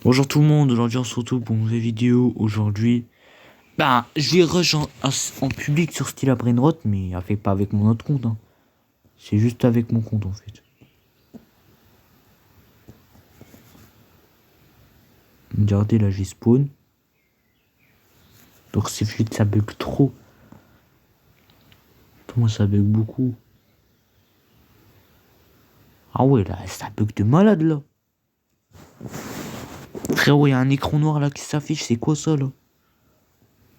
Bonjour tout le monde, aujourd'hui on se retrouve pour une nouvelle vidéo. Aujourd'hui, je les rush en public sur Stila Brainrot, mais pas avec mon autre compte. Hein. C'est juste avec mon compte en fait. Regardez là, j'ai spawn. Donc c'est fluide, ça bug trop. Comment ça bug beaucoup? Ah ouais, là, ça bug de malade là. Frérot, il y a un écran noir là qui s'affiche, c'est quoi ça là?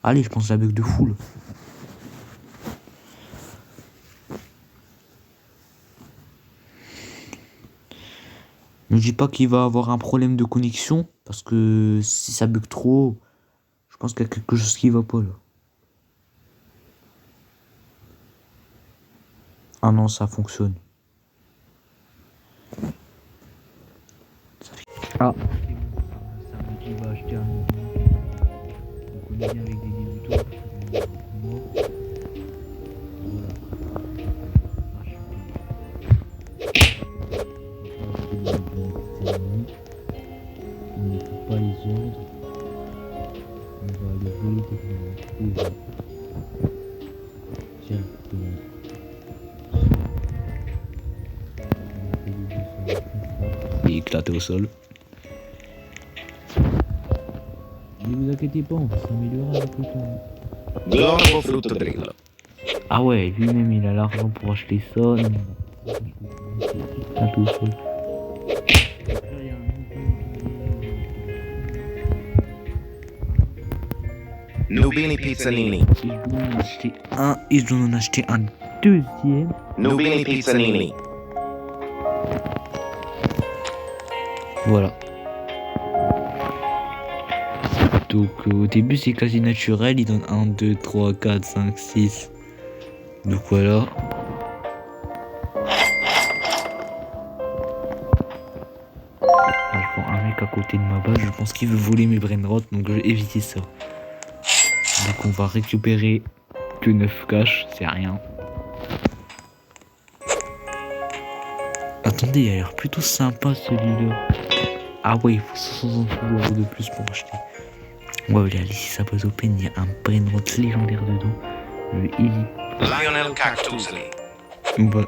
Allez, je pense que ça bug de fou là. Ne dis pas qu'il va avoir un problème de connexion, parce que si ça bug trop, je pense qu'il y a quelque chose qui va pas là. Ah non, ça fonctionne. Ah, ça me dit va acheter un donc on est bien avec des débutants. On n'écoute pas les ordres. On va aller voler techniquement. Tiens, il est éclaté au sol. Ne vous inquiétez pas, on va s'améliorer avec le temps. Ah ouais, lui-même il a l'argent pour acheter ça. Un peu au sol. Nubini Pizzanini. Et je dois en acheter un deuxième. Nubini Pizzanini. Voilà. Donc au début c'est quasi naturel, il donne 1, 2, 3, 4, 5, 6. Donc voilà. Là, je vois un mec à côté de ma base, je pense qu'il veut voler mes brainrots, donc je vais éviter ça. Donc on va récupérer que 9 caches, c'est rien. Attendez, il a l'air plutôt sympa celui-là. Ah ouais, il faut 160 € de plus pour acheter. Ouais, il a laissé sa base open, il y a un brainrot légendaire dedans. Le Easy. Lionel Cactusli. Bah.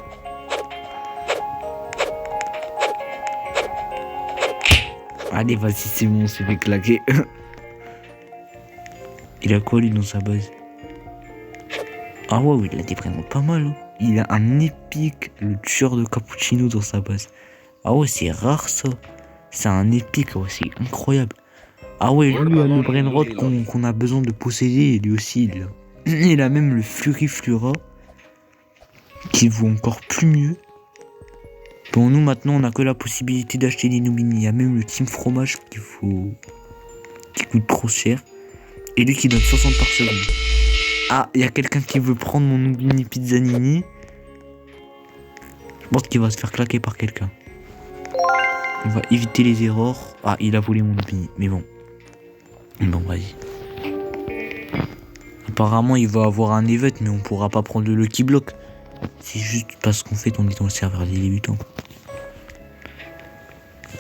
Allez, vas-y, c'est bon, on s'est fait claquer. Il a quoi lui dans sa base? Ah ouais, il a des brainrots pas mal. Hein. Il a un épique, le tueur de cappuccino dans sa base. Ah ouais, c'est rare ça. C'est un épique, ouais, c'est incroyable. Ah ouais, lui a le brainrot qu'on a besoin de posséder, et lui aussi il a même le Fluriflura qui vaut encore plus mieux. Bon, nous maintenant on a que la possibilité d'acheter des Nubini. Il y a même le Team Fromage qui coûte trop cher. Et lui qui donne 60 par seconde. Ah, il y a quelqu'un qui veut prendre mon Nubini Pizzanini. Je pense qu'il va se faire claquer par quelqu'un. On va éviter les erreurs. Ah, il a volé mon Nubini, mais bon. Bon, vas-y. Apparemment, il va avoir un event, mais on pourra pas prendre le Lucky Block. C'est juste parce qu'en fait, on est dans le serveur des débutants.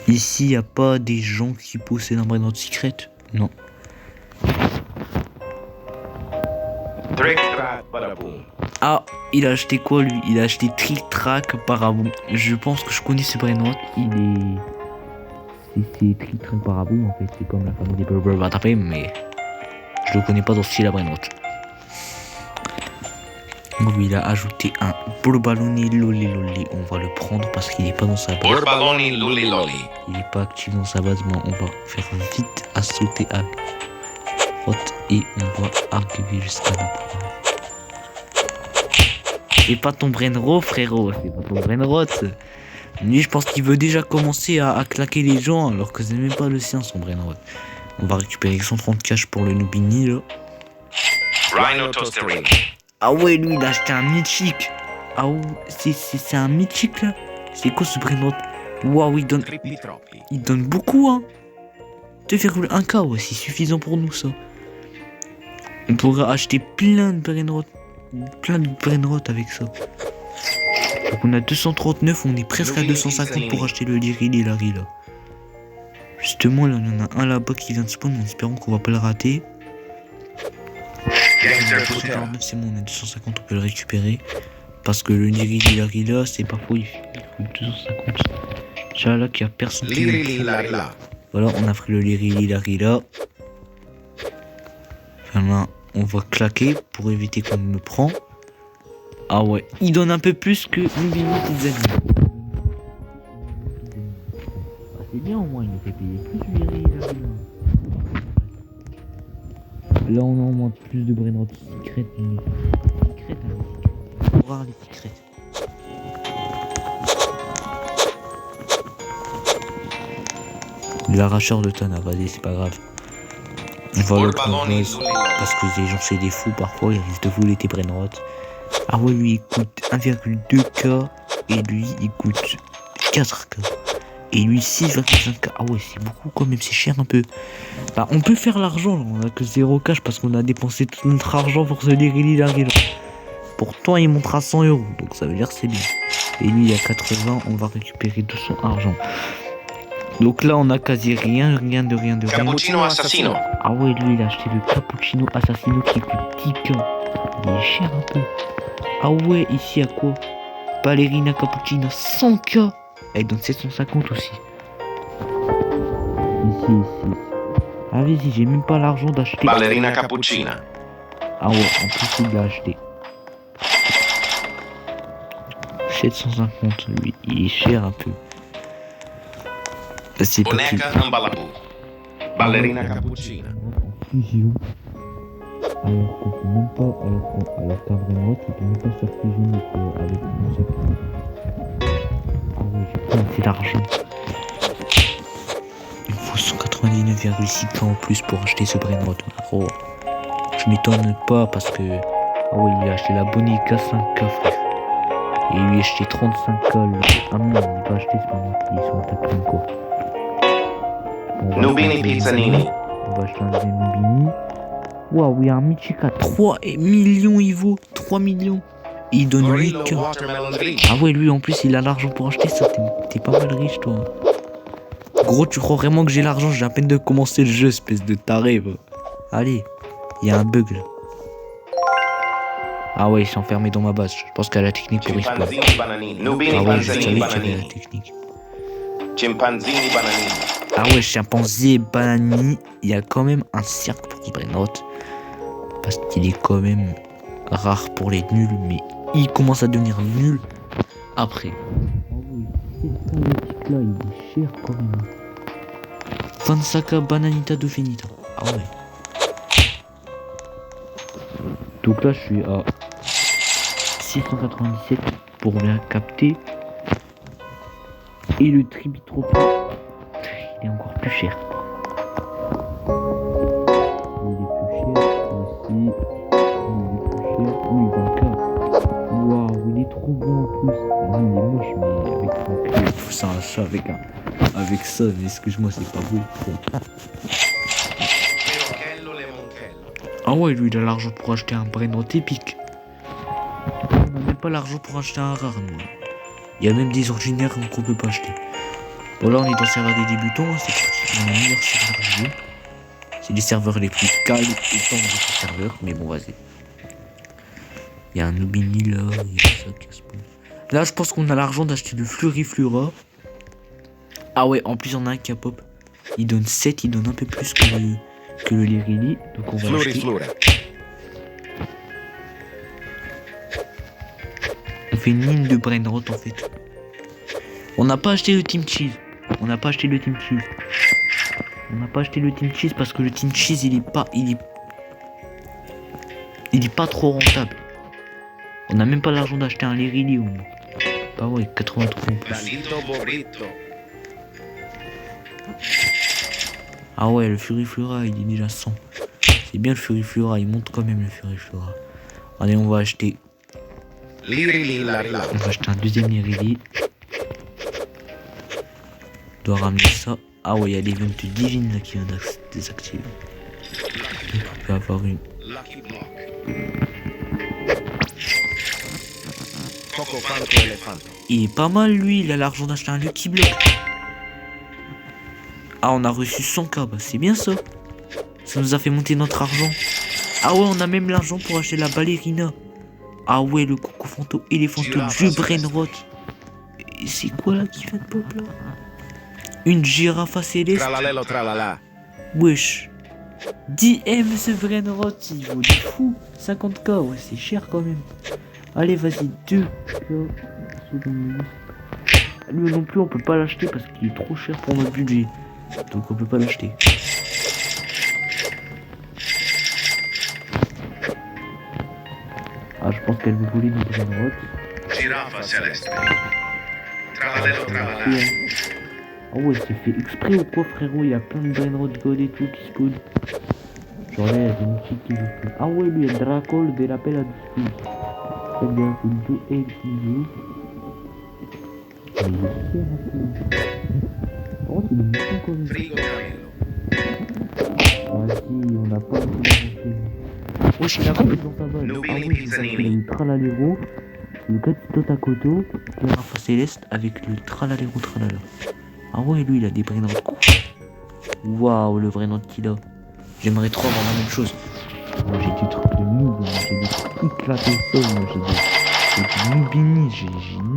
Ici, il n'y a pas des gens qui possèdent un brainrot secret. Non. Ah, il a acheté quoi lui? Il a acheté Trick Track Paraboom. Je pense que je connais ce brainrot. C'est Trick Track Paraboom en fait. C'est comme la famille des Burger va taper, mais je le connais pas dans ce style à brainrot. Donc il a ajouté un Bourbaloni Loli Loli. On va le prendre parce qu'il n'est pas dans sa base. Bourbaloni Loli Loli. Il n'est pas actif dans sa base, mais on va faire vite à sauter à droite et on va arriver jusqu'à la première. C'est pas ton brainrot, frérot. C'est pas ton brainrot. Lui, je pense qu'il veut déjà commencer à claquer les gens alors que c'est même pas le sien, son brainrot. On va récupérer 130 cash pour le Nubini là. Rhino Toastery. Ah ouais, lui, il a acheté un mythique. Ah ouais, c'est un mythique là. C'est quoi ce brainrot? Waouh, il donne beaucoup, hein. 2,1K, ouais, c'est suffisant pour nous, ça. On pourrait acheter plein de brainrots avec ça. Donc on a 239, on est presque à 250 pour acheter le Liri Lilari là. Justement, là, on en a un là-bas qui vient de spawn, en espérant qu'on va pas le rater. C'est bon, on a 250, on peut le récupérer. Parce que le Liri là, c'est parfois il coûte 250. Déjà là, qu'il y a personne qui Liri-li-la-la. Voilà, on a pris le Liri là. Enfin, on va claquer pour éviter qu'on me prend. Ah ouais, il donne un peu plus que Nubini Pizzani. Ah, c'est bien au moins, il nous fait payer plus le Liri là. Là, on a au moins plus de brainrot secret. Secret, hein. Pour voir les secrets. L'arracheur de tonne, vas-y, c'est pas grave. On va le prendre parce que les gens c'est des fous parfois, ils risquent de voler tes brainrot. Ah ouais, lui il coûte 1,2k et lui il coûte 4k. Et lui 6,5k. Ah ouais, c'est beaucoup quand même, c'est cher un peu. Bah, on peut faire l'argent, on a que 0 cash parce qu'on a dépensé tout notre argent pour se Liri là. Pourtant il monte à 100 €, donc ça veut dire que c'est bien. Et lui il a 80, on va récupérer tout son argent. Donc là on a quasi rien de rien. Cappuccino Assassino. Ah ouais, lui il a acheté le Cappuccino Assassino qui coûte 10k. Il est cher un peu. Ah ouais, ici à quoi? Ballerina Cappuccino 100k. Elle donne 750 aussi. Ici. Ah vas-y, j'ai même pas l'argent d'acheter. Ballerina Cappuccina. Ah ouais, en plus il l'a acheté. 750, lui, il est cher un peu. C'est pas qu'il... Boneca Ambalapou. Ballerina Cappuccina. Fusion. Alors qu'on peut même pas... Alors qu'un vrai mode, il peut même pas faire fusionner avec mon sac. Ah ouais, j'ai pas assez d'argent. Il me faut 199,6k en plus pour acheter ce brainrot. Oh. Je m'étonne pas parce que... Ah ouais, il a acheté la Bonica 5k, frère. Et il lui a acheté 35k. Lui. Ah non, il va acheter ce brainrot. Ils sont attaqués encore. Nubini Pizzanini. On va acheter un deuxième Nubini. Waouh, il y a un Mythique à 3 millions, il vaut 3 millions. Et il donne 8k. Ah ouais, lui en plus il a l'argent pour acheter ça. T'es pas mal riche toi. Gros, tu crois vraiment que j'ai l'argent? J'ai à peine de commencer le jeu, espèce de taré. Bro. Allez, il y a un bug là. Ah ouais, il s'est enfermé dans ma base. Je pense qu'elle a la technique pour respawn. Ah ouais, je savais qu'il y avait la technique. Chimpanzini Bananini. Ah ouais, chimpanzé banani, il y a quand même un cercle pour brainrot. Parce qu'il est quand même rare pour les nuls, mais il commence à devenir nul après. Oh oui, c'est là, il est cher quand même. 25k bananita definita. Ah ouais. Donc là, je suis à 697 pour la capter. Et le Tribitropie, il est encore plus cher. Il est plus cher aussi. Il est plus cher. Oui, 20k. Waouh, il est trop bon en plus. Ah non, il est moche, mais avec un cul. C'est un chat avec ça, mais excuse-moi, c'est pas beau. Ah ouais, lui, il a l'argent pour acheter un brainrot épique. On n'a même pas l'argent pour acheter un rare, nous. Il y a même des ordinaires qu'on peut pas acheter. Bon là on est dans le serveur des débutants, c'est pratiquement le meilleur serveur du jeu. C'est les serveurs les plus calmes et tendres de ce serveur, mais bon vas-y. Il y a un Nubini là, il y a ça qui se passe. Là je pense qu'on a l'argent d'acheter le Fluriflura. Ah ouais, en plus il y en a un qui a pop. Il donne 7, il donne un peu plus que le Liri. Donc on va acheter. On fait une ligne de brainrot en fait. On n'a pas acheté le Team Cheese. On n'a pas acheté le Team Cheese parce que le Team Cheese il est pas trop rentable. On n'a même pas l'argent d'acheter un Liri au moins. Bah ouais, 83 en plus. Ah ouais, le Furiflura il est déjà 100. C'est bien le Furiflura, il monte quand même le Furiflura. Allez, on va acheter. On va acheter un deuxième Liri. On doit ramener ça. Ah ouais, il y a l'event divine là qui vient d'être désactivé. On peut avoir une. Il est pas mal lui, il a l'argent d'acheter un Lucky Block. Ah, on a reçu 100K, bah c'est bien ça. Ça nous a fait monter notre argent. Ah ouais, on a même l'argent pour acheter la ballerina. Ah ouais, le coco fanto éléphanto du brainrot. Et c'est quoi là qui vient de pop là? Une girafe à céleste. Tralalelo tralala. Wesh. 10M ce brainrot, il vaut du fou. 50K, ouais, c'est cher quand même. Allez, vas-y, 2K. Lui non plus, on peut pas l'acheter parce qu'il est trop cher pour notre budget. Donc on peut pas l'acheter. Ah, je pense qu'elle veut voler nos brainrots. Girafa celeste. Tralalelo tralala. Ah ouais, c'est fait exprès ou quoi, frérot? Il y a plein de brainrots god et tout qui spawn. Genre là, il y a des mythiques qui jouent. Ah ouais, lui, il y a Dracol de l'appel à discus. Très bien, c'est 2 ailes qui joue. Mais il est super rapide. Oh, c'est des mythiques quand même. Frigo Camillo. Vas-y, on n'a pas envie d'avancer. Oh, je suis d'accord avec sa balle. Nubini Il a Pizzanini. le Tralalero, le Gatito Takoto, le Rafa Céleste avec le Tralalero Tralala. Ah ouais, lui, il a des brainrots. Waouh, le brainrot qu'il a. J'aimerais trop avoir la même chose. Moi, j'ai des trucs de noob, moi, j'ai des trucs éclatés au sol, moi, j'ai du Nubini, j'ai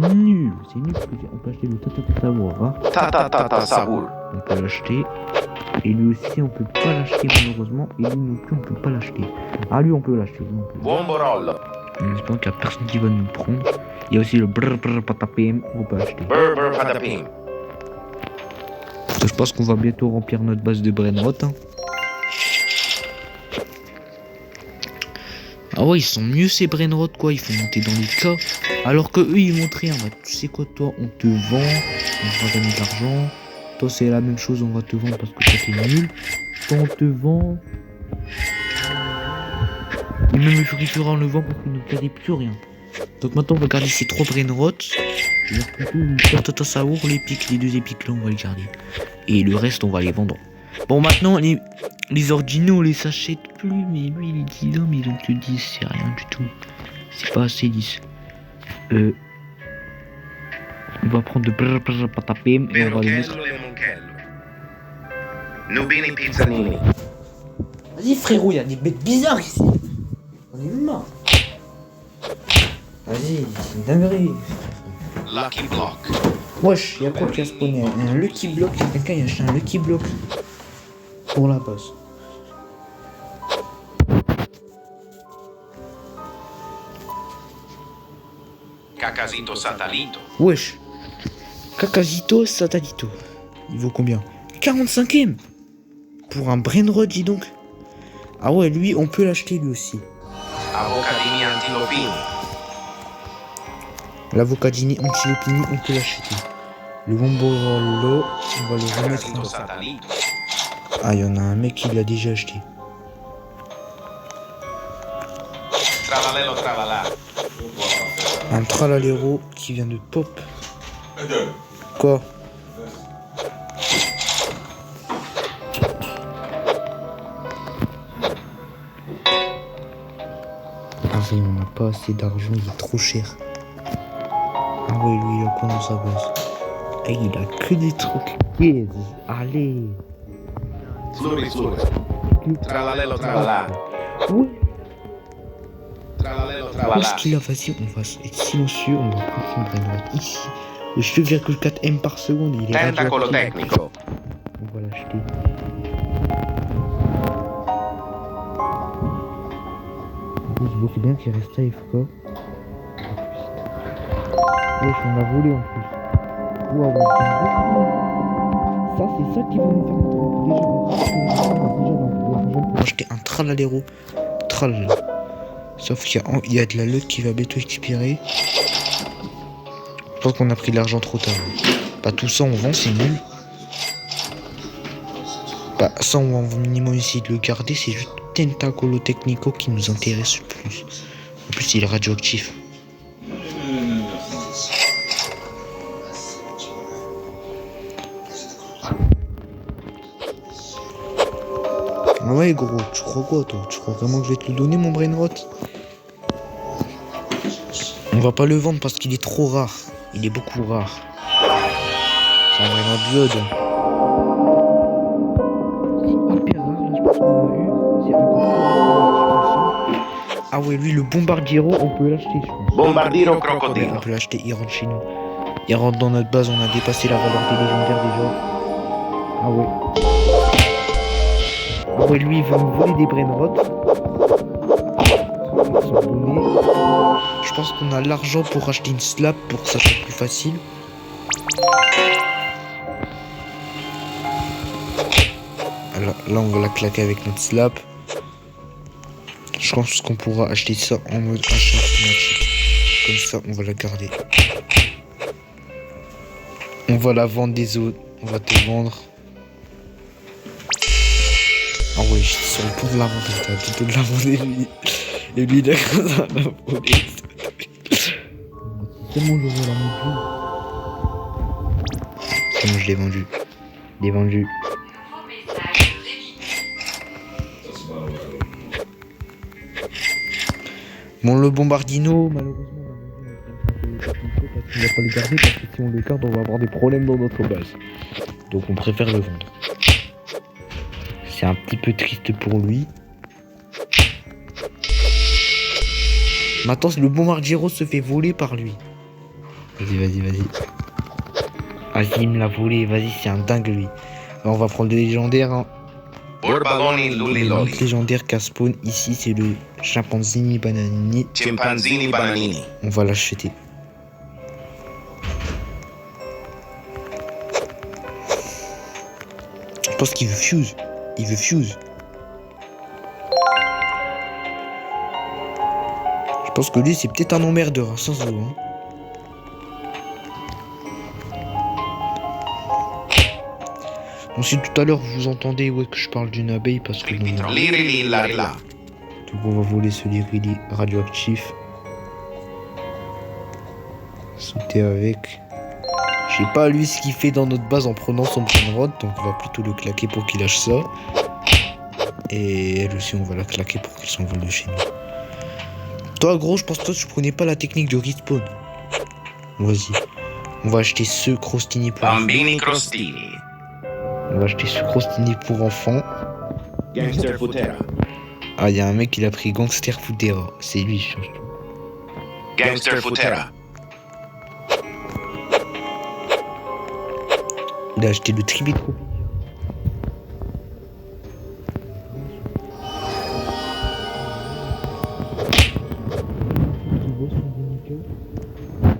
nul. C'est nul parce que on peut acheter le Tata Savoir, hein. Tata Sabour. On peut l'acheter. Et lui aussi, on peut pas l'acheter malheureusement. Et lui non plus, on peut pas l'acheter. Ah, lui, on peut l'acheter. Lui, on peut. Bomborollo. On espère qu'il y a personne qui va nous prendre. Il y a aussi le brr brr patapim, on peut acheter. Berber Patapim. Je pense qu'on va bientôt remplir notre base de brainrot. Hein. Ah ouais, ils sont mieux ces brainrot quoi, ils font monter dans les cas. Alors que eux ils montent rien. Bah, tu sais quoi, toi, on te vend, on va gagner de l'argent. Toi c'est la même chose, on va te vendre parce que toi t'es nul. Toi on te vend. Et même le frigorifère on le vend parce qu'il ne perdait plus rien. Donc maintenant on va garder ces 3 brainrots. Le Tata Saour, l'épique, les 2 épiques là on va les garder. Et le reste on va les vendre. Bon maintenant les originaux on les s'achète plus, mais lui il dit non mais ils ont que 10, c'est rien du tout. C'est pas assez 10. On va prendre de brr brr patapim et on va les mettre. Berochello e Monchello. Nubini Pizzanini. Vas-y frérot, il y a des bêtes bizarres ici. On est marre. Vas-y, c'est une dinguerie. Lucky Block. Wesh, y'a quoi qui a spawné? Un Lucky Block, y'a quelqu'un qui a acheté un Lucky Block pour la base. Cacasito Satalito. Wesh, Cacasito Satalito. Il vaut combien? 45ème pour un brainrot, dis donc. Ah ouais, lui, on peut l'acheter lui aussi. Avocadini Antilopini. L'avocadini Antilopini, on peut l'acheter. Le Bomborollo, on va le remettre. Cacasito Satalito. Ah, il y en a un mec qui l'a déjà acheté. Tralalelo tralala. Un Tralalero qui vient de pop. Quoi? Ah oui, on n'a pas assez d'argent, il est trop cher. Ah oui, lui, il a quoi dans sa base? Eh, il a que des trucs. Yes. Allez. Fluri Fluri. Tralalelo tralala. Oui. Tralalelo Où tralala. est-ce qu'il a? Vas-y, on va être silencieux, on va prendre son brainrot ici. Le 2,4 M par seconde, il est Tentacolo radioactif. tecnico. On va l'acheter. Je vois bien qu'il reste AFK. Wesh, on a volé en plus. Waouh, ça c'est ça qui va nous faire déjà. On a déjà dans l'argent pour acheter un Tralalero. Tralala. Sauf qu'il y a de la luck qui va bientôt expirer. Je pense qu'on a pris de l'argent trop tard. Pas tout ça on vend, c'est nul. Bah ça on va minimum essayer de le garder, c'est juste Tentacolo Technico qui nous intéresse le plus. En plus il est radioactif. Ah ouais gros, tu crois quoi toi? Tu crois vraiment que je vais te le donner mon brainrot? On va pas le vendre parce qu'il est trop rare. Il est beaucoup rare. C'est un brainrot god. qu'on a eu, c'est encore plus. Ah ouais, lui, le Bombardiero, on peut l'acheter, je pense. Bombardiro Ouais, crocodilo. on peut l'acheter, il rentre chez nous. Il rentre dans notre base, on a dépassé la valeur des légendaires déjà. Ah ouais. Ah ouais, lui, il veut nous voler des brainrots. Son bonnet. Je pense qu'on a l'argent pour acheter une slab pour que ça soit plus facile. Là, on va la claquer avec notre slab. Je pense qu'on pourra acheter ça en mode achat automatique. Comme ça, on va la garder. On va la vendre des autres. On va te vendre. Ah ouais, je suis sur le point de la vendre. T'as tout de la vendre et lui. Et lui, il a commencé à la voler. C'est bon, j'aurai la mobile. C'est bon, je l'ai vendu. Je l'ai vendu. Bon, le Bombardino, malheureusement, on va pas le garder parce que si on le garde, on va avoir des problèmes dans notre base. Donc on préfère le vendre. C'est un petit peu triste pour lui. Maintenant, le Bombardiero se fait voler par lui. Vas-y. Vas-y, il me l'a volé. Vas-y, c'est un dingue, lui. Alors, on va prendre le légendaire. Hein. Borbaloni luliloli. Le légendaire qu'a spawn ici, c'est le Chimpanzini Bananini. Chimpanzini bananini. On va l'acheter. Je pense qu'il veut fuse. Il veut fuse. Je pense que lui, c'est peut-être un emmerdeur, hein, sans eau. Hein. Donc si tout à l'heure vous entendez que je parle d'une abeille parce que Lirili larila. donc on va voler ce lirili radioactif. Sauter avec. Je sais pas lui ce qu'il fait dans notre base en prenant son brainrod, donc on va plutôt le claquer pour qu'il lâche ça. Et elle aussi on va la claquer pour qu'elle s'envole de chez nous. Toi gros, je pense que toi tu prenais pas la technique de respawn. Vas-y. On va acheter ce crostini pour Bambini crostini. On va acheter ce crostini pour enfants. Gangster Futera. Ah, il y a un mec qui a pris Gangster Futera. C'est lui, je change tout. Gangster Futera. Il a acheté le Tribitro.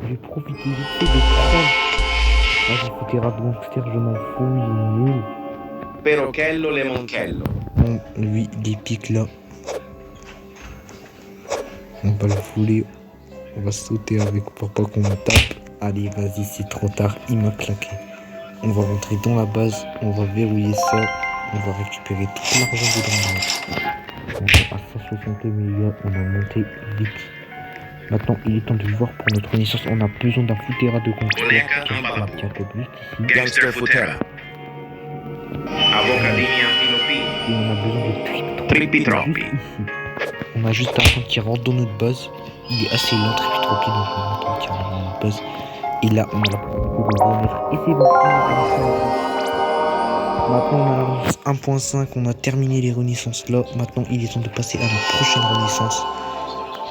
J'ai profité vite fait de prendre. Vas-y, Futera de Gangster, je m'en fous, il est nul. Perochello lemonchello. Bon, lui, il pique là. On va le fouler. On va sauter avec pour pas qu'on me tape. Allez, vas-y, c'est trop tard, il m'a claqué. On va rentrer dans la base, on va verrouiller ça. On va récupérer tout l'argent dedans. On est à 160 millions, on a monté vite. Maintenant, il est temps de voir pour notre renaissance. On a besoin d'un Futera de Gangster qui a juste ici. Gangster Futera. Avocadini antilopi. Et on a besoin de Tripitroppi. juste ici. On a juste un train qui rentre dans notre base. Il est assez lent, Tripitroppi, donc on a un train qui rentre dans notre base. Et là, on a la possibilité de le remettre. Et c'est bon, on a réussi. Maintenant, on a la renaissance 1.5. On a terminé les renaissances là. Maintenant, il est temps de passer à la prochaine renaissance.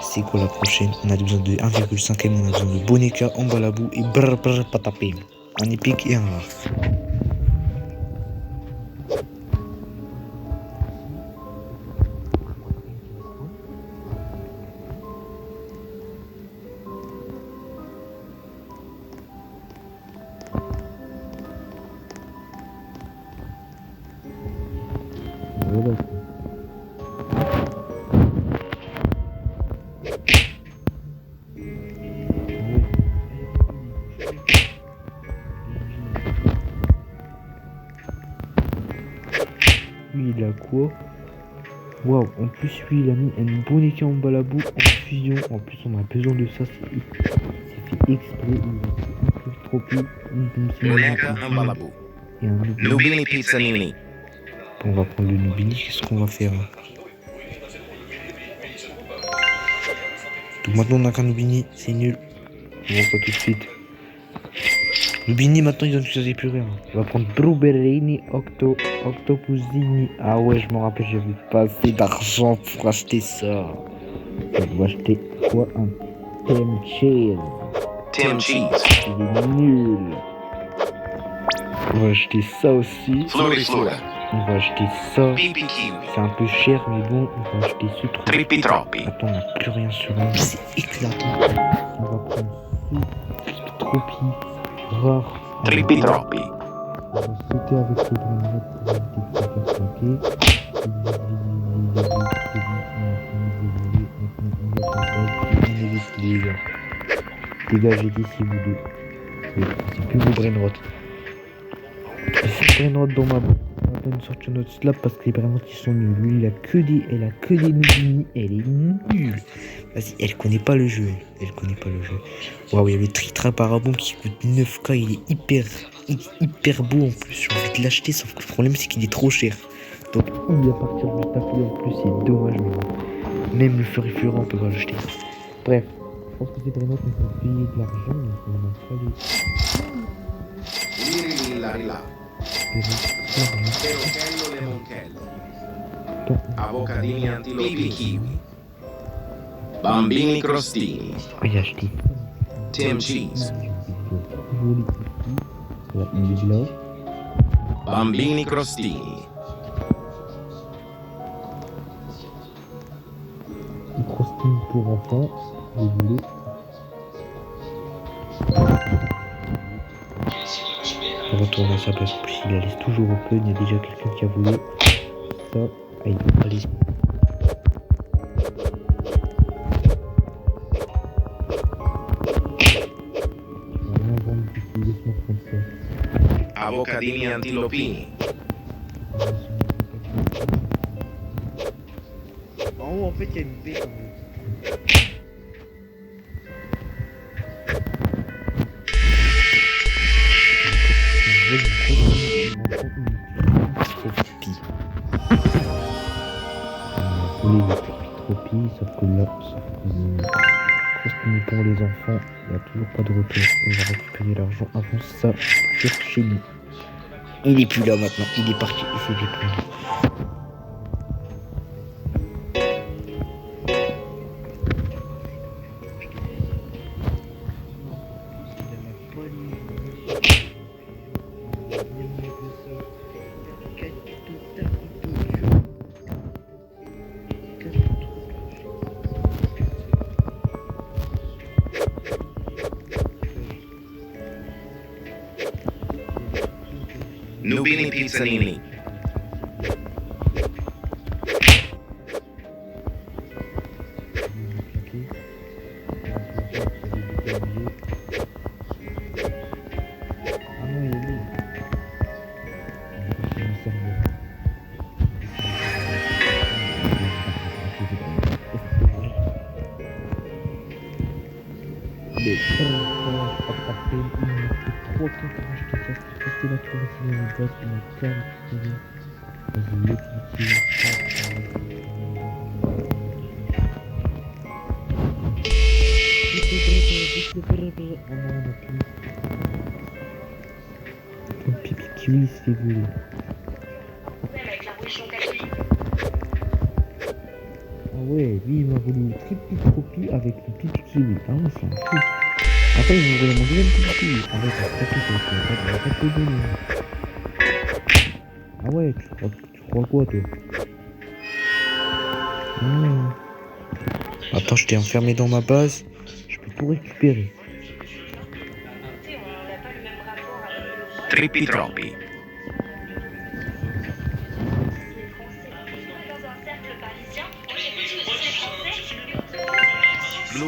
C'est quoi la prochaine? On a besoin de 1,5M, on a besoin de Boneka, Ambalabou et brr patapim. Un épique et un rare. Voilà. Lui il a quoi? Waouh, en plus lui il a mis une Boneka en balabou en fusion. En plus on a besoin de ça, c'est fait exprès. Il a trop peu. Boneka ambalabou. Et un Nubini. Nubini pizzanini. On va prendre le Nubini, qu'est-ce qu'on va faire hein? Donc maintenant on a qu'un Nubini, c'est nul. On va pas tout de suite. Le Bini maintenant ils ont choisi plus rien. On va prendre Blueberry, Octopusini. Ah ouais, je me rappelle, j'avais pas assez d'argent pour acheter ça. On va acheter quoi? Un Tim Cheese. Tim Cheese. Il est nul. On va acheter ça aussi. Floriflora. On va acheter ça. Pipi Kiwi. C'est un peu cher, mais bon, on va acheter ce truc. Trippi Troppi. Attends, on n'a plus rien sur nous. C'est éclatant. On va prendre ce Tropi rare. Trippi Troppi. On va sauter avec le grenade pour éviter de se faire flanquer. Les gars. Dégagez d'ici vous deux. C'est plus vos brainrot. C'est brainrot dans ma bouche. On va peine sortir notre slap parce que les brainrot ils sont nuls. Lui elle a que des Nugini. Elle est nulle. Vas-y, elle connaît pas le jeu. Elle connaît pas le jeu. Waouh, il y a le Tritra Parabon qui coûte 9K. Il est hyper beau en plus. J'ai envie de l'acheter, sauf que le problème c'est qu'il est trop cher. Donc il va partir juste après. En plus, c'est dommage, mais bon. Même le Floriflora, on peut pas l'acheter. Bref, je pense que c'est vraiment qu'on peut payer de l'argent, mais on n'en a pas les. Lirila Rila. Perochello Lemonchello. Avocadini Antilopi. Pipi Kiwi. Bambini Crostini. Oh, il a acheté. Tim Cheese. Joli petit. Voilà, il est là. Bambini Crostini. Une crostine pour enfants. Vous voulez. On retourne à sa place. En plus, il la laisse toujours open. Il y a déjà quelqu'un qui a volé. Ça. Allez, allez. Avocadini Antilopini. En haut, en fait, il y a une baie. Sauf que là, costume pour les enfants, il n'y a toujours pas de retour. On va récupérer l'argent avant ça sur chez nous. Il est plus là maintenant, il est parti, il s'est détourné. Nubini Pizzanini. Pipi Kiwi, si vous voulez. Ah ouais, lui il m'a voulu Trippi Troppi avec le Pipi Kiwi. Ah ouais, c'est un fou. Après, il m'a voulu mon deuxième Pipi Kiwi. Ah ouais, t'as pas tout donné. Ah ouais, tu crois quoi, toi? Attends, je t'ai enfermé dans ma base. Je peux tout récupérer. Trippi Troppi.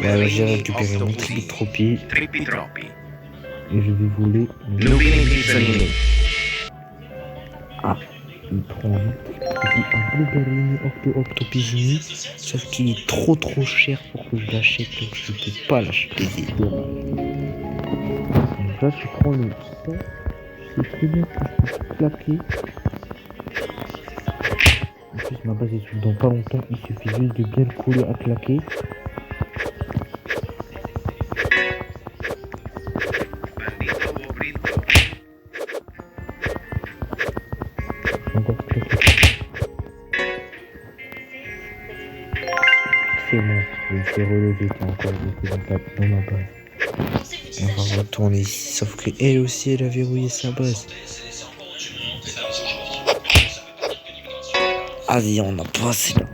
Ouais, j'ai récupéré mon Trippi Troppi. Trippi Troppi. Et je vais voler. Nubini Pizzanini. Ah, il prend un Blueberry Octopusini. Sauf qu'il est trop cher pour que je l'achète. Donc je ne peux pas l'acheter. C'est dommage. Donc là, je prends le ça. Je sais très bien que je peux claquer. En plus, ma base est sous dans pas longtemps. Il suffit juste de bien le coller à claquer. Je vais essayer de relever, qu'il y a encore beaucoup dans ma base. On va retourner ici, sauf que elle aussi, elle a verrouillé sa base. Vas-y, on a pas assez là.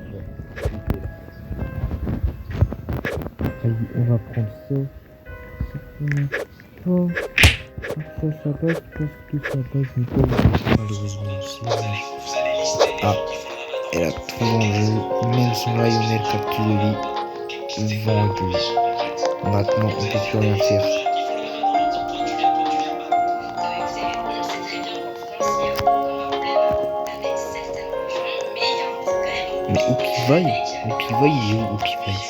Vas-y, on va prendre ça. Ça, sa base, parce que sa base n'est pas malheureusement aussi. Ah, elle a tout mangé. Même son Lionel capturé. Vendu. Maintenant, on peut plus rien faire. Mais Opivaille, il est où Opivaille?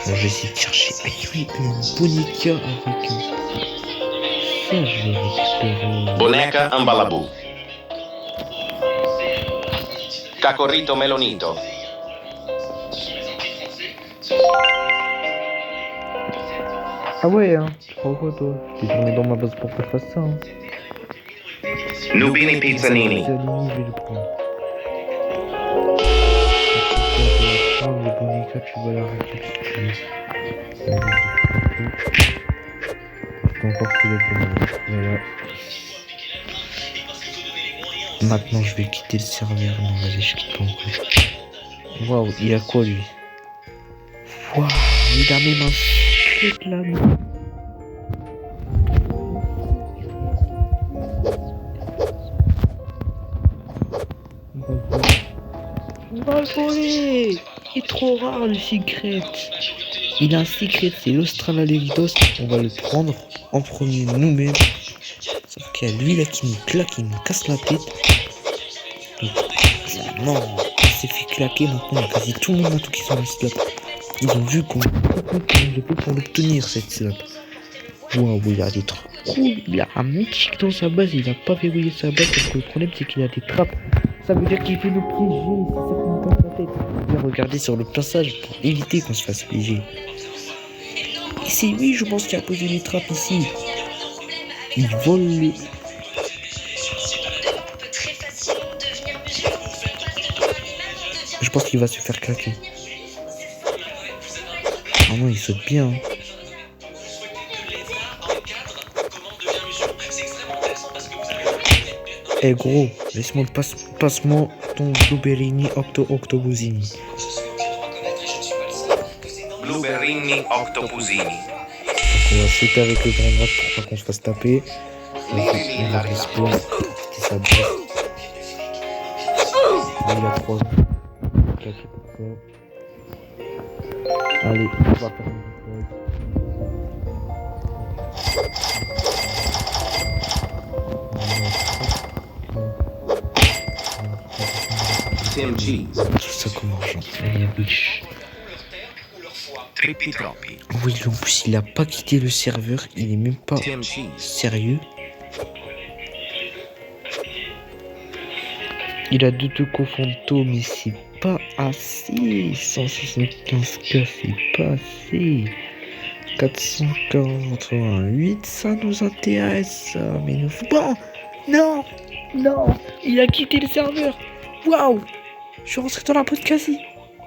Bon, je vais essayer de chercher. Ah oui, une Bonica avec ça, je vais récupérer. Boneca Ambalabou. Cacorrito Melonito. Ah ouais, hein. Tu crois quoi, toi? Je t'ai tourné dans ma base pour que je fasse ça, hein. Nubini Pizzanini. Je vais le prendre. Le Bonica, tu vas la récupérer. Je peux encore trouver le Bonica. Voilà. Maintenant, je vais quitter le serveur. Non, vas-y, je quitte pas encore. Waouh, il a quoi, lui? Waouh, il a même un truc là. On va le voler. Il est trop rare, le secret. Il a un secret, c'est l'Australopithèque. On va le prendre en premier nous-mêmes. Sauf qu'il y a lui là qui nous claque, il nous casse la tête. Donc, non, il s'est fait claquer maintenant. Quasi tout le monde a tout qui sont la slap. Ils ont vu qu'on le peut pour l'obtenir cette slap. Waouh, il a des trucs cool. Il a un mythique dans sa base. Il a pas verrouillé sa base parce que le problème c'est qu'il a des trappes. Ça veut dire qu'il fait nous piéger. C'est ça qui nous casse la tête. Il a regardé sur le plaçage pour éviter qu'on se fasse piéger. Et c'est lui, je pense, qui a posé les trappes ici. Il vole les... Je pense qu'il va se faire claquer. Ah non, il saute bien. Eh gros, laisse-moi passe-moi ton Blueberrini Octobusini. Blueberrini Octopusini. Donc on va sauter avec le grand droite pour pas qu'on se fasse taper. On va respawn. C'était sa base. Il a 3 ans. Allez, on va faire une pause. Tim Cheese. Tout ça comme argent. Il est riche. Trippi Troppi. Oui, en plus, il a pas quitté le serveur. Il est même pas Tim Cheese. sérieux. Il a 2 Toco mais c'est pas assez. 175K, c'est pas assez. 488, ça nous intéresse. Mais nous... Bon, non, il a quitté le serveur. Waouh, je suis rentré dans la peau de quasi.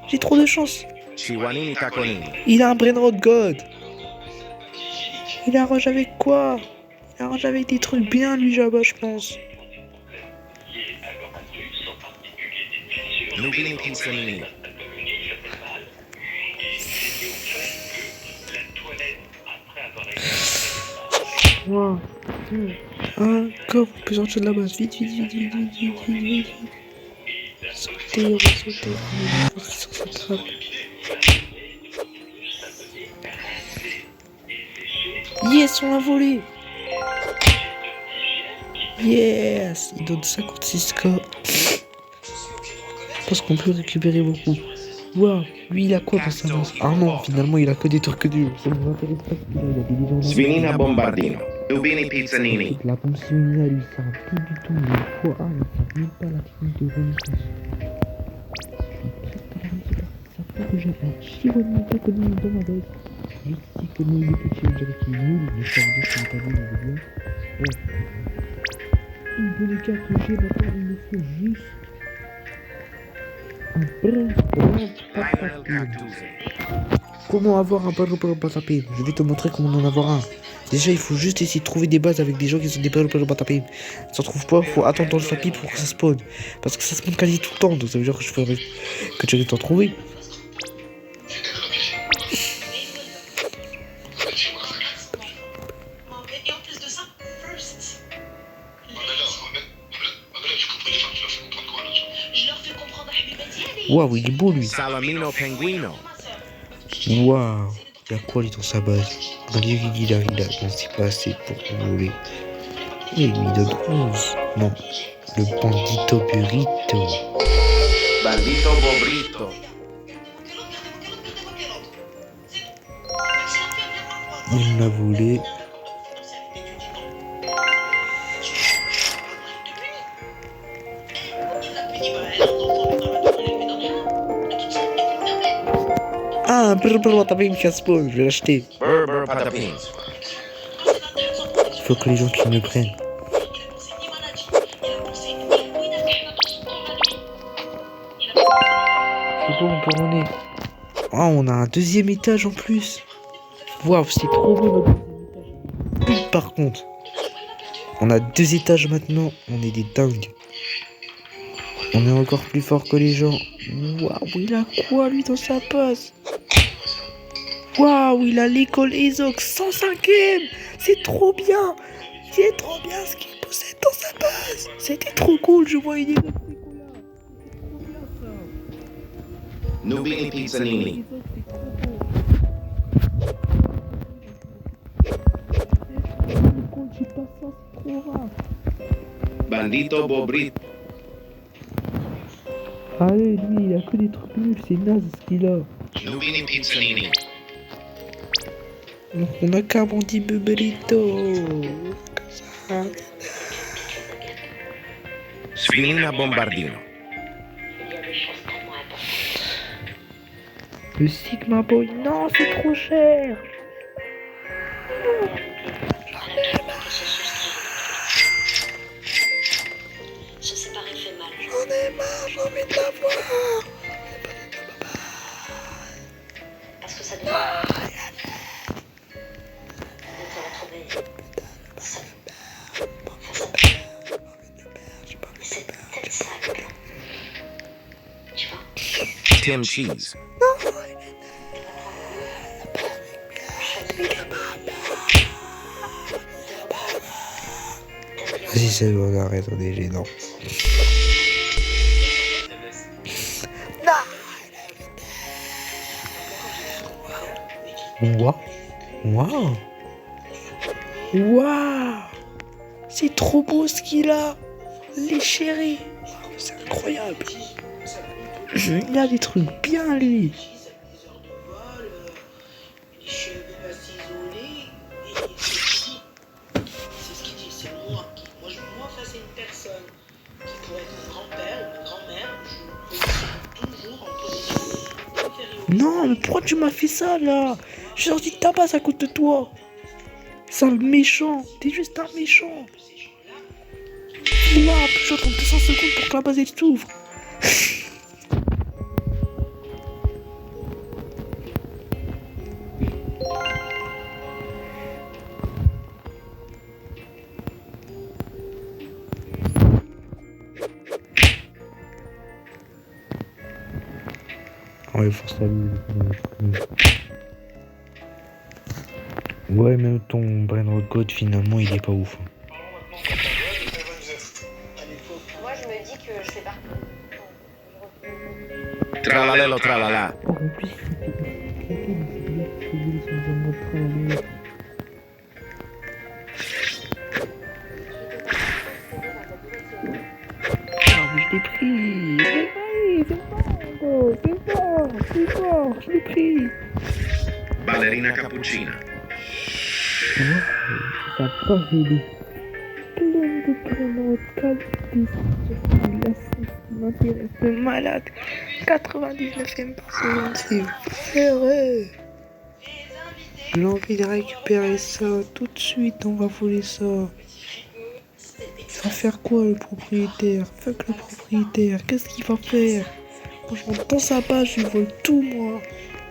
J'ai trop de chance. Chihuanini Caconini. Il a un Brainrot God. Il arrange avec quoi? Il arrange avec des trucs bien, lui, Jabba, je pense. Nubini Pizzanini. Wow. Go, on peut sortir de la base. Vite. Sauter. Sur cette trappe. Yes, on l'a volé. Yes, il donne 56K. Je pense qu'on peut récupérer beaucoup. Waouh, lui il a quoi dans sa base? Ah non, finalement il a que des trucs durs. Ça nous intéresse pas ce qu'il a, il a des légendaires. Svinina Bombardino. Nubini Pizzanini. La bombe Svinina, lui, ça a plus du tout. Mais quoi? Ah, il sait même pas la technique de renaissance. Ça fait que j'ai un Chiron Caconini dans ma base. Je sais que nous, les petits, on dirait qu'il est nul. Mais ça veut dire qu'il est pas nul, on veut bien. Une bonne carte que j'ai maintenant, il me faut juste un brin Lionel Cartuzzi. comment avoir un Batapim. Je vais te montrer comment en avoir un. Déjà, il faut juste essayer de trouver des bases avec des gens qui sont des Batapim. Si on trouve pas, faut attendre dans le tapis pour que ça spawn. Parce que ça spawn quasi tout le temps, donc ça veut dire que que tu vas t'en trouver. Waouh, il est beau lui. Salamino Penguino. Waouh, il y a quoi lui dans sa base? Il ne sait pas assez pour voler. Et il lui donne 11. Non, le bandito burrito. Bandito Bobrito. Il l'a volé. Ah, t'as pas une casse-paune, je vais l'acheter. Berber Patapins. Il faut que les gens qui me prennent. C'est bon, on peut rouler. Ah, on a un deuxième étage en plus. Waouh, c'est trop beau notre deuxième étage. Par contre, on a 2 étages maintenant. On est des dingues. On est encore plus fort que les gens. Waouh, il a quoi lui dans sa passe? Waouh, il a l'école Ezox 105ème. C'est trop bien. C'est trop bien ce qu'il possède dans sa base. C'était trop cool, je vois une école. Nubini Pizzanini. Bandito Bobrito. Allez, lui, il a que des trucs nuls, c'est naze ce qu'il a. Nubini Pizzanini. Donc on a qu'un bandit Burrito. Comme ça. Sfinina Bombardino. Le Sigma Boy, non, c'est trop cher. Se séparer fait mal. J'en ai marre, j'ai envie de la voir. Parce que ça devient. De te retrouver seul. Face à toi. Et c'est peut-être ça le plan. Tu vois? Tim Cheese. Vas-y, c'est bon, arrête, on est gênant. Waouh. Waouh. Waouh. C'est trop beau ce qu'il a. Les chéris. C'est incroyable. Il a des trucs bien, lui. Non, mais pourquoi tu m'as fait ça, là? J'ai sorti de ta base à côté de toi. Sale méchant. T'es juste un méchant. Là, j'attends 200 secondes pour que la base elle s'ouvre. Ouais, force à lui. Ouais, même ton Brainrot God, finalement, il est pas ouf. Moi, je me dis que je fais partie. Tralalelo tralala. Oh, en plus, je l'ai pris. C'est fort, je l'ai pris. Ballerina Cappuccina. Ça va pas aider. Plein de prénoms, 4 qui m'intéresse de malade. 99ème par seconde, c'est vrai. J'ai envie de récupérer ça tout de suite, on va voler ça. Il va faire quoi le propriétaire? Fuck le propriétaire, qu'est-ce qu'il va faire? Franchement, dans sa page, je vole tout moi.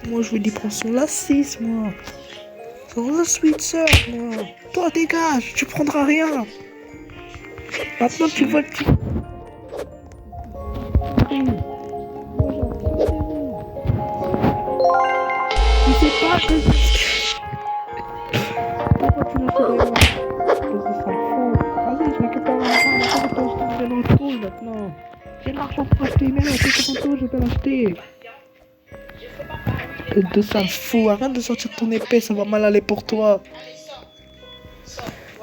Moi, je veux lui prendre son la-6, moi. Son la-sweet sœur, moi. Toi, dégage, tu prendras rien. Maintenant, tu vois le petit... Tu sais pas que... Pourquoi tu ne sais rien? C'est ça, fou. Vas-y, je récupère l'argent, je vais dans le pool maintenant. J'ai l'argent pour acheter, mais là, c'est pour toi, je vais l'acheter. De sale fou, arrête de sortir ton épée, ça va mal aller pour toi.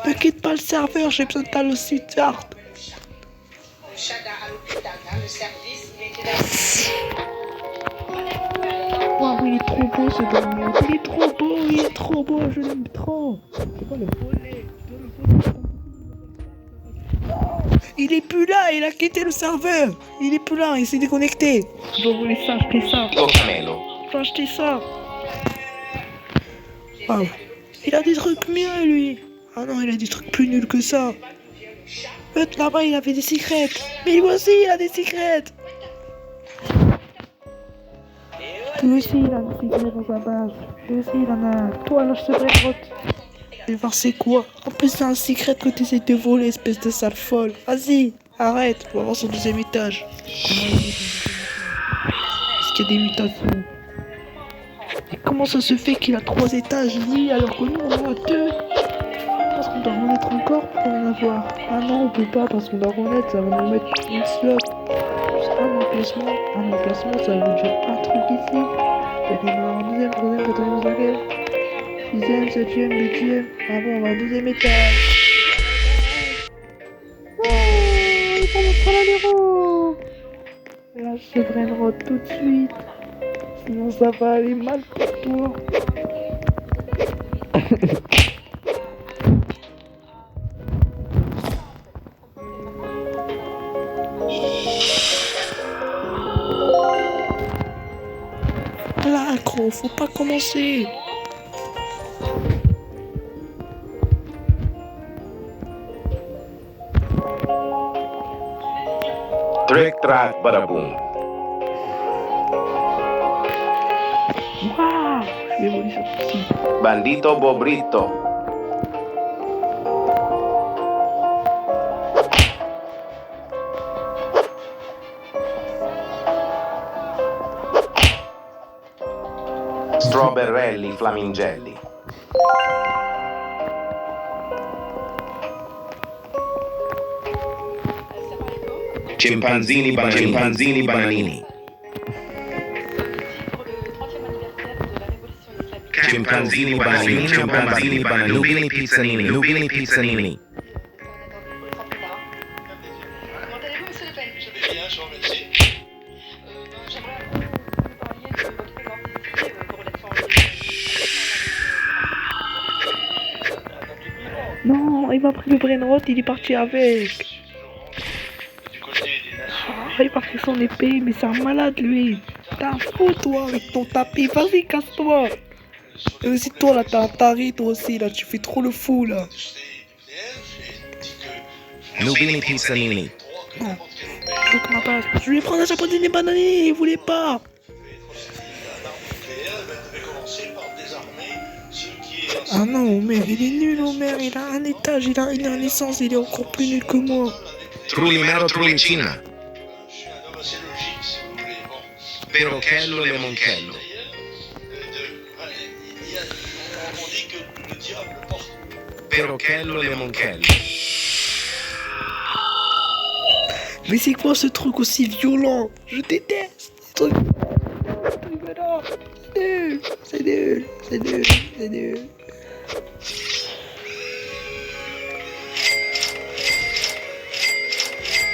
Ne quitte pas le serveur, j'ai besoin de ta aussi tard. Wow, il est trop beau ce bonhomme. Il est trop beau, je l'aime trop. Je dois le voler. Il est plus là, il a quitté le serveur. Il est plus là, il s'est déconnecté. Je dois voler ça, acheter ça. Lo camelo. Je dois acheter ça. Wow. Il a des trucs mieux, lui. Ah non, il a des trucs plus nuls que ça. L'autre là-bas, il avait des secrets. Mais lui aussi, il a des secrets. Lui aussi, il a des secrets dans sa base. Lui aussi, il en a. Toi, là, je te grotte. Et voir c'est quoi. En plus, c'est un secret que tu essaies de voler, espèce de sale folle. Vas-y, arrête. On va voir son deuxième étage. Est-ce qu'il y a des mutations? Et comment ça se fait qu'il a 3 étages, lui, alors que nous, on en a 2? Parce qu'on doit remettre encore pour en avoir. Ah non, on peut pas parce qu'on doit remettre, ça va nous mettre une slot. Un emplacement, ça veut dire un truc ici. Et puis on va en deuxième, troisième, quatrième, cinquième, sixième, septième, huitième. Ah bon, on va au deuxième étage. Oh, il va mettre la l'héros. Lâche ce brainrot tout de suite. Sinon ça va aller mal pour toi. Là, gros, faut pas commencer. Trick track badaboom. Waouh, je vais voler ça aussi. Bandito bobrito. Strawberrelli flamingelli. Cimpanzini bananini. Cimpanzini bananini. Lubini pizzanini. Comment allez-vous, monsieur Le Pen? Je vais bien, je vous remercie. J'aimerais que vous parliez de votre identité corrélation. Non, il m'a pris le brainrot, il est parti avec. Du côté des nations. Ah, il m'a pris son épée, mais c'est un malade lui. T'as un fou toi avec ton tapis, vas-y casse-toi. Et aussi toi là, t'as un taré toi aussi là, tu fais trop le fou là. Lubini pizzanini. Non, donc ma base. Je voulais prendre un japonais des bananiers, il voulait pas. Ah non, Homer, il est nul Homer, il a un étage, il a une naissance, il est encore plus nul que moi. Trullimero trullicina. Je suis un homme assez logique, si vous voulez. Bon. Perochello le monchello. On dit que le diable porte. Perochello le monchello. Mais c'est quoi ce truc aussi violent? Je déteste ce truc. C'est nul, c'est nul, c'est nul, c'est nul.